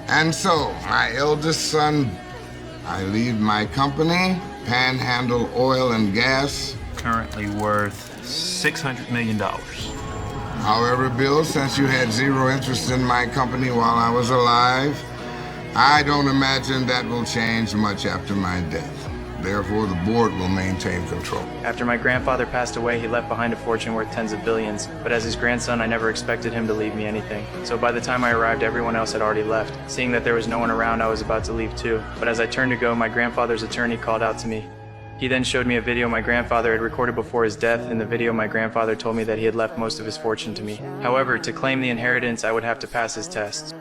And so, my eldest son, I leave my company, Panhandle Oil and Gas. Currently worth $600 million. However, Bill, since you had zero interest in my company while I was alive, I don't imagine that will change much after my death. Therefore, the board will maintain control. After my grandfather passed away, he left behind a fortune worth tens of billions. But as his grandson, I never expected him to leave me anything. So by the time I arrived, everyone else had already left. Seeing that there was no one around, I was about to leave too. But as I turned to go, my grandfather's attorney called out to me. He then showed me a video my grandfather had recorded before his death. In the video, my grandfather told me that he had left most of his fortune to me. However, to claim the inheritance, I would have to pass his tests.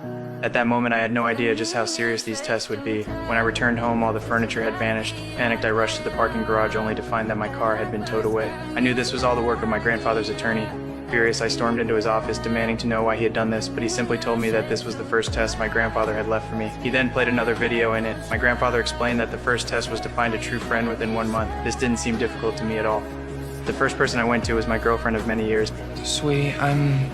At that moment, I had no idea just how serious these tests would be. When I returned home, all the furniture had vanished. Panicked, I rushed to the parking garage only to find that my car had been towed away. I knew this was all the work of my grandfather's attorney. Furious, I stormed into his office, demanding to know why he had done this, but he simply told me that this was the first test my grandfather had left for me. He then played another video in it. My grandfather explained that the first test was to find a true friend within 1 month. This didn't seem difficult to me at all. The first person I went to was my girlfriend of many years. Sweetie, I'm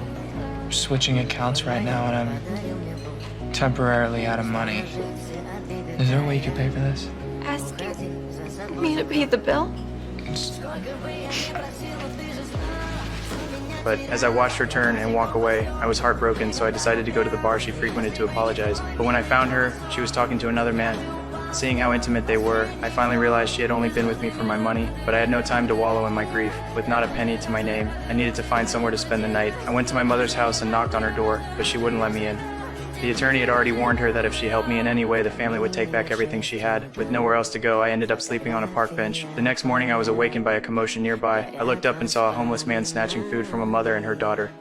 switching accounts right now and I'm temporarily out of money. Is there a way you could pay for this? Ask me to pay the bill? But as I watched her turn and walk away, I was heartbroken, so I decided to go to the bar she frequented to apologize. But when I found her, she was talking to another man. Seeing how intimate they were, I finally realized she had only been with me for my money, but I had no time to wallow in my grief. With not a penny to my name, I needed to find somewhere to spend the night. I went to my mother's house and knocked on her door, but she wouldn't let me in. The attorney had already warned her that if she helped me in any way, the family would take back everything she had. With nowhere else to go, I ended up sleeping on a park bench. The next morning, I was awakened by a commotion nearby. I looked up and saw a homeless man snatching food from a mother and her daughter.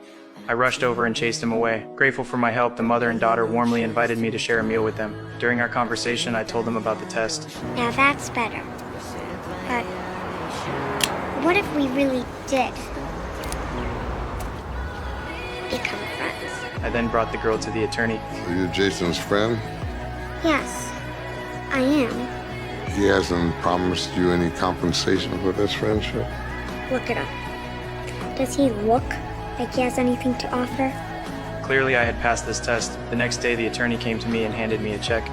I rushed over and chased him away. Grateful for my help, the mother and daughter warmly invited me to share a meal with them. During our conversation, I told them about the test. Now that's better. But what if we really did become friends? I then brought the girl to the attorney. So you're Jason's friend? Yes, I am. He hasn't promised you any compensation for this friendship? Look it up. Does he look like he has anything to offer? Clearly, I had passed this test. The next day, the attorney came to me and handed me a check.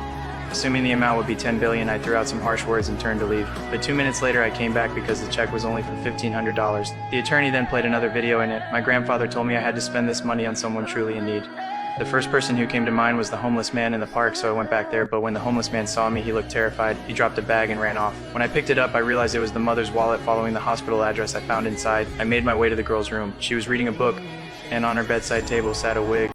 Assuming the amount would be $10 billion, I threw out some harsh words and turned to leave. But 2 minutes later, I came back because the check was only for $1,500. The attorney then played another video in it. My grandfather told me I had to spend this money on someone truly in need. The first person who came to mind was the homeless man in the park, so I went back there, but when the homeless man saw me, he looked terrified. He dropped a bag and ran off. When I picked it up, I realized it was the mother's wallet following the hospital address I found inside. I made my way to the girl's room. She was reading a book, and on her bedside table sat a wig.